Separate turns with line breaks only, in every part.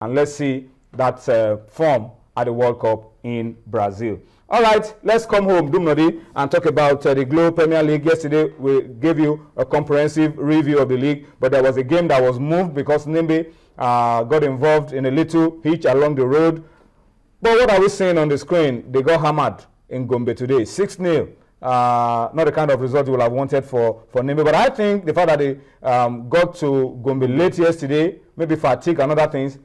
and let's see that form at the World Cup in Brazil. All right, let's come home, Dumnodi, and talk about the Glo Premier League. Yesterday, we gave you a comprehensive review of the league, but there was a game that was moved because Nimbe got involved in a little hitch along the road. But what are we seeing on the screen? They got hammered in Gombe today, 6-0. Not the kind of result you will have wanted for Nimbe, but I think the fact that they got to Gombe late yesterday, maybe fatigue and other things,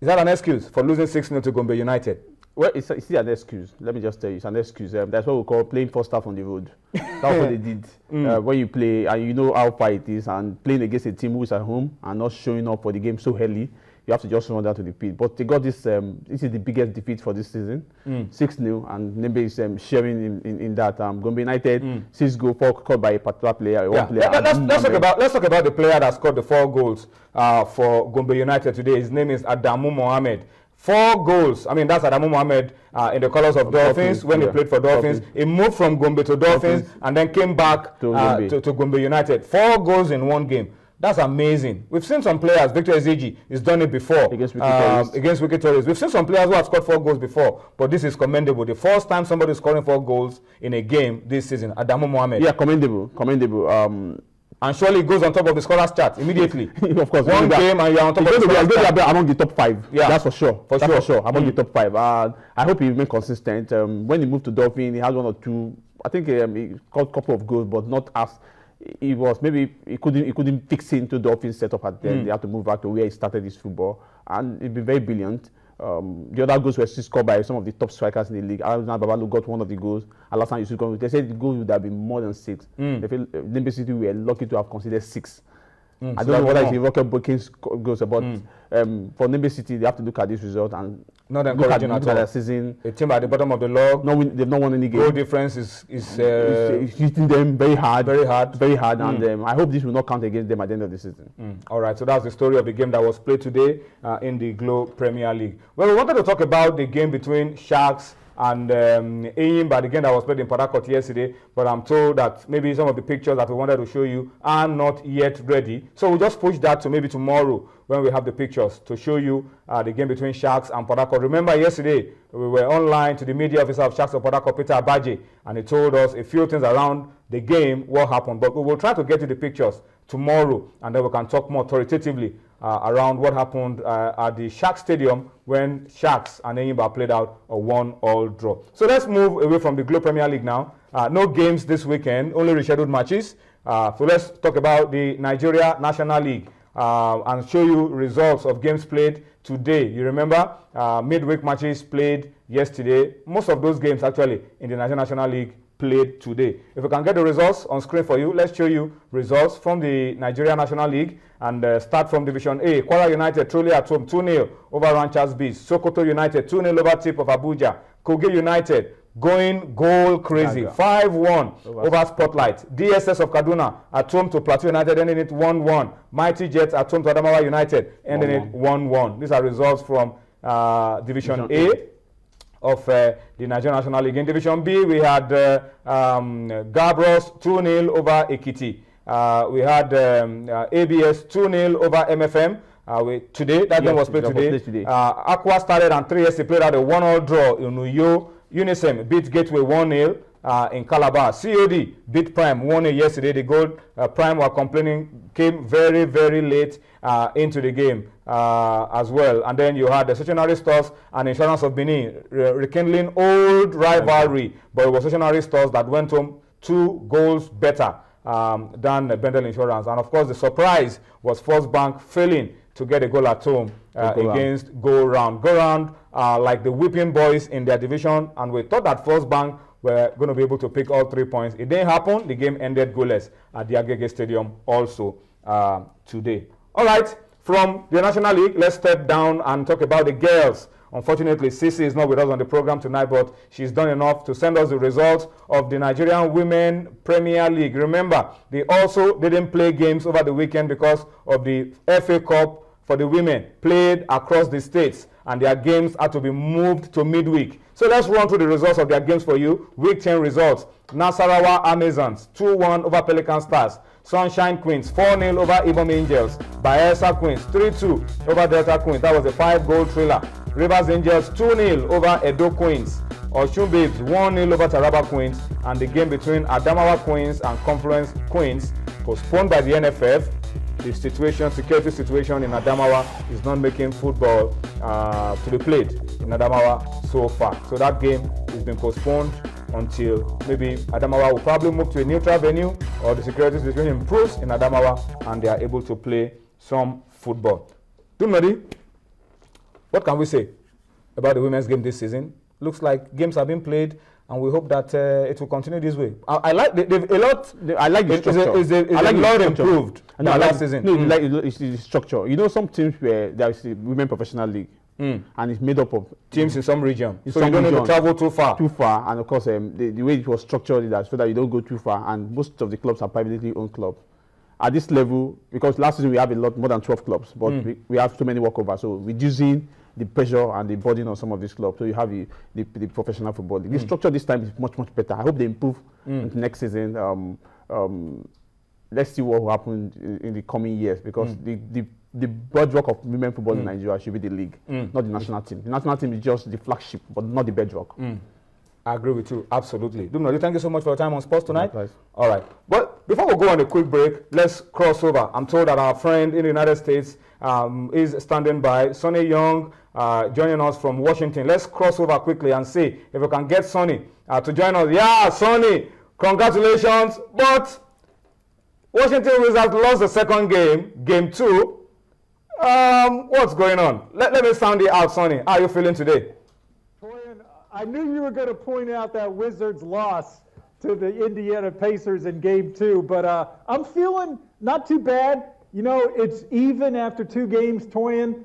is that an excuse for losing 6-0 to Gombe United?
Well, it's still an excuse. Let me just tell you, it's an excuse. That's what we call playing first half on the road. That's what they did. When you play and you know how far it is, and playing against a team who is at home and not showing up for the game so early, you have to just run down to the pit. But they got this. This is the biggest defeat for this season, 6-0, and Nimbe is sharing in that. Gombe United 6 goals, 4 scored by a particular player. One player.
Let's talk about the player that scored the 4 goals for Gombe United today. His name is Adamu Mohammed. 4 goals. I mean, that's Adamu Mohammed in the colors of Dolphins when he played for Dolphins. He moved from Gombe to Dolphins and then came back to Gombe United. 4 goals in 1 game. That's amazing. We've seen some players, Victor Ezegi has done it before against Wiki Tourist. We've seen some players who have scored 4 goals before, but this is commendable. The first time somebody is scoring 4 goals in a game this season, Adamu Mohammed.
Yeah, commendable.
And surely it goes on top of the scorers chart immediately.
Of course,
one game and you're on top of the scorers chart.
Among the top 5. Yeah, that's for sure. For sure. Among the top 5. I hope he remains consistent. When he moved to Dolphin, he has 1 or 2. I think he got a couple of goals, but not as he was. Maybe he couldn't fix into Dolphin setup at the end. They have to move back to where he started his football, and he's been very brilliant. The other goals were scored by some of the top strikers in the league. Alexander Babalu got 1 of the goals. Alassane Yusuf, they said the goals would have been more than 6. They feel Nimbe City were lucky to have considered 6. I don't know whether it's a record-breaking goals, but for Nimbe City, they have to look at this result and
not encouraging at all.
Their season.
A team at the bottom of the log.
They've not won any game.
Goal difference is
hitting them very hard. And I hope this will not count against them at the end of the season.
All right, so that's the story of the game that was played today in the Glo Premier League. Well, we wanted to talk about the game between Sharks and Eyimba, the game that was played in Port Harcourt yesterday, but I'm told that maybe some of the pictures that we wanted to show you are not yet ready. So we'll just push that to maybe tomorrow when we have the pictures to show you the game between Sharks and Port Harcourt. Remember yesterday, we were online to the media officer of Sharks of Port Harcourt, Peter Abaje, and he told us a few things around the game, what happened. But we will try to get you the pictures tomorrow, and then we can talk more authoritatively around what happened at the Sharks Stadium when Sharks and Eyimba played out a 1-1 draw. So let's move away from the Glo Premier League now. No games this weekend, only rescheduled matches. So let's talk about the Nigeria National League and show you results of games played today. You remember midweek matches played yesterday. Most of those games actually in the Nigeria National League played today. If we can get the results on screen for you, let's show you results from the Nigeria National League and start from Division A. Kwara United truly at home 2-0 over Ranchers Beast. Sokoto United 2-0 over Tip of Abuja. Kogi United going goal crazy 5-1 over Spotlight. DSS of Kaduna at home to Plateau United, ending it 1-1. Mighty Jets at home to Adamawa United, ending it 1-1. These are results from Division A of the Nigerian National League. In Division B, we had Gabros 2-0 over Ekiti. We had ABS 2-0 over MFM. That game was played today. Aqua started and 3S played at a 1-1 draw in Uyo. Unisem beat Gateway 1-0 in Calabar. COD beat Prime 1-0 yesterday. The goal Prime were complaining came very, very late into the game as well. And then you had the Stationary Stores and Insurance of Benin rekindling old rivalry, but it was Stationary Stores that went home 2 goals better than Bendel Insurance. And of course, the surprise was First Bank failing to get a goal at home against Go Round. Go Round are like the whipping boys in their division, and we thought that First Bank were going to be able to pick all 3 points. It didn't happen. The game ended goalless at the Agege Stadium also today. All right, from the National League, let's step down and talk about the girls. Unfortunately, Sisi is not with us on the program tonight, but she's done enough to send us the results of the Nigerian Women Premier League. Remember, they also didn't play games over the weekend because of the FA Cup for the women played across the states, and their games had to be moved to midweek. So let's run through the results of their games for you. Week 10 results. Nasarawa Amazons 2-1 over Pelican Stars. Sunshine Queens 4-0 over Ibom Angels. Bayelsa Queens 3-2 over Delta Queens. That was a 5-goal thriller. Rivers Angels 2-0 over Edo Queens. Osun Babes 1-0 over Taraba Queens. And the game between Adamawa Queens and Confluence Queens postponed by the NFF. The security situation in Adamawa is not making football to be played in Adamawa so far. So that game has been postponed until maybe Adamawa will probably move to a neutral venue, or the security situation improves in Adamawa and they are able to play some football. Dumadi, what can we say about the women's game this season? Looks like games have been played, and we hope that it will continue this way. I like a lot. I like the structure. I like a lot improved last season.
No, it's the structure. You know, some teams where there is a women professional league, and it's made up of
teams in some region. So you don't need to travel too far.
And of course, the way it was structured is that so that you don't go too far. And most of the clubs are privately owned clubs. At this level, because last season we have a lot more than 12 clubs, but we have so many walkovers, so reducing the pressure and the burden on some of these clubs. So you have the professional football league. The structure this time is much better. I hope they improve into next season. Let's see what will happen in the coming years, because the bedrock of women football in Nigeria should be the league, not the national team. The national team is just the flagship, but not the bedrock.
I agree with you, absolutely. Dumnodi, thank you so much for your time on Sports Tonight. All right. But before we go on a quick break, let's cross over. I'm told that our friend in the United States is standing by. Sonny Young joining us from Washington. Let's cross over quickly and see if we can get Sonny to join us. Yeah, Sonny, congratulations. But Washington Wizards lost the second game, game 2. What's going on? Let me sound it out, Sonny. How are you feeling today?
I knew you were going to point out that Wizards loss to the Indiana Pacers in Game 2, but I'm feeling not too bad. You know, it's even after 2 games, Toyin.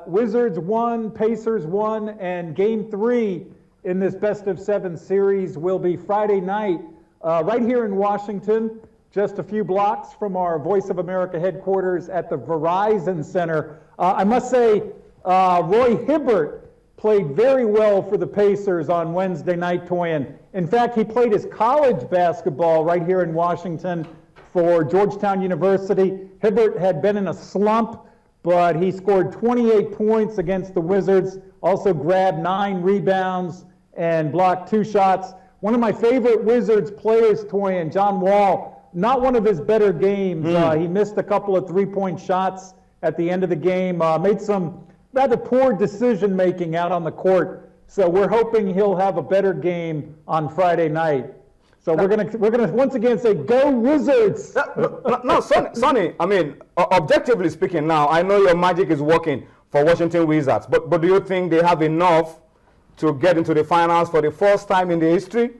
Wizards won, Pacers won, and Game 3 in this best-of-7 series will be Friday night right here in Washington, just a few blocks from our Voice of America headquarters at the Verizon Center. I must say, Roy Hibbert played very well for the Pacers on Wednesday night, Toyin. In fact, he played his college basketball right here in Washington for Georgetown University. Hibbert had been in a slump, but he scored 28 points against the Wizards, also grabbed 9 rebounds and blocked 2 shots. One of my favorite Wizards players, Toyin, John Wall, not one of his better games. He missed a couple of 3-point shots at the end of the game, made some rather poor decision-making out on the court. So we're hoping he'll have a better game on Friday night. So we're gonna once again say, go Wizards!
No, Sonny, I mean, objectively speaking now, I know your magic is working for Washington Wizards, but do you think they have enough to get into the finals for the first time in the history?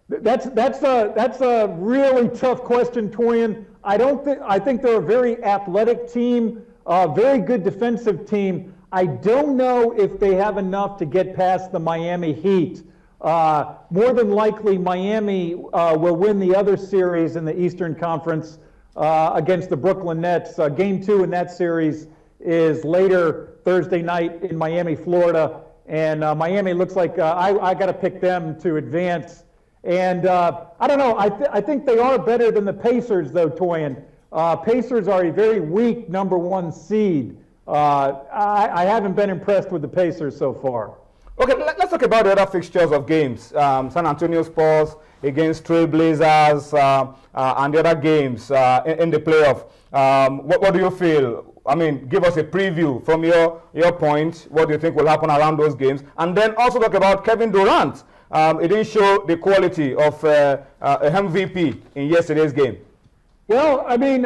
That's a really tough question, Toyin. I think they're a very athletic team, a very good defensive team. I don't know if they have enough to get past the Miami Heat. More than likely, Miami will win the other series in the Eastern Conference against the Brooklyn Nets. Game 2 in that series is later Thursday night in Miami, Florida. And Miami looks like I got to pick them to advance. And I don't know. I think they are better than the Pacers, though, Toyin. Pacers are a very weak number 1 seed. I haven't been impressed with the Pacers so far.
Okay, let's talk about the other fixtures of games. San Antonio Spurs against Trailblazers and the other games in the playoff. What do you feel? I mean, give us a preview from your point. What do you think will happen around those games? And then also talk about Kevin Durant. It didn't show the quality of a MVP in yesterday's game.
Well, I mean,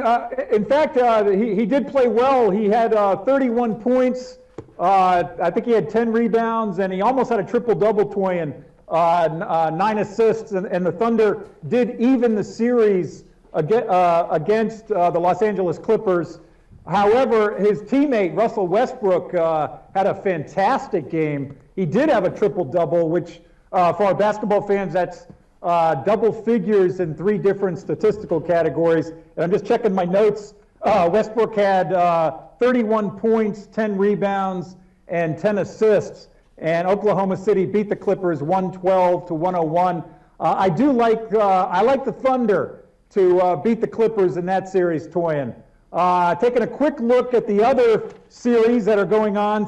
in fact, he did play well. He had 31 points. I think he had 10 rebounds, and he almost had a triple-double, Toyin, 9 assists. And the Thunder did even the series against the Los Angeles Clippers. However, his teammate, Russell Westbrook, had a fantastic game. He did have a triple-double, which for our basketball fans, that's double figures in 3 different statistical categories. And I'm just checking my notes. Westbrook had 31 points, 10 rebounds, and 10 assists. And Oklahoma City beat the Clippers 112-101. I like the Thunder. to beat the Clippers in that series, Toyin. Taking a quick look at the other series that are going on.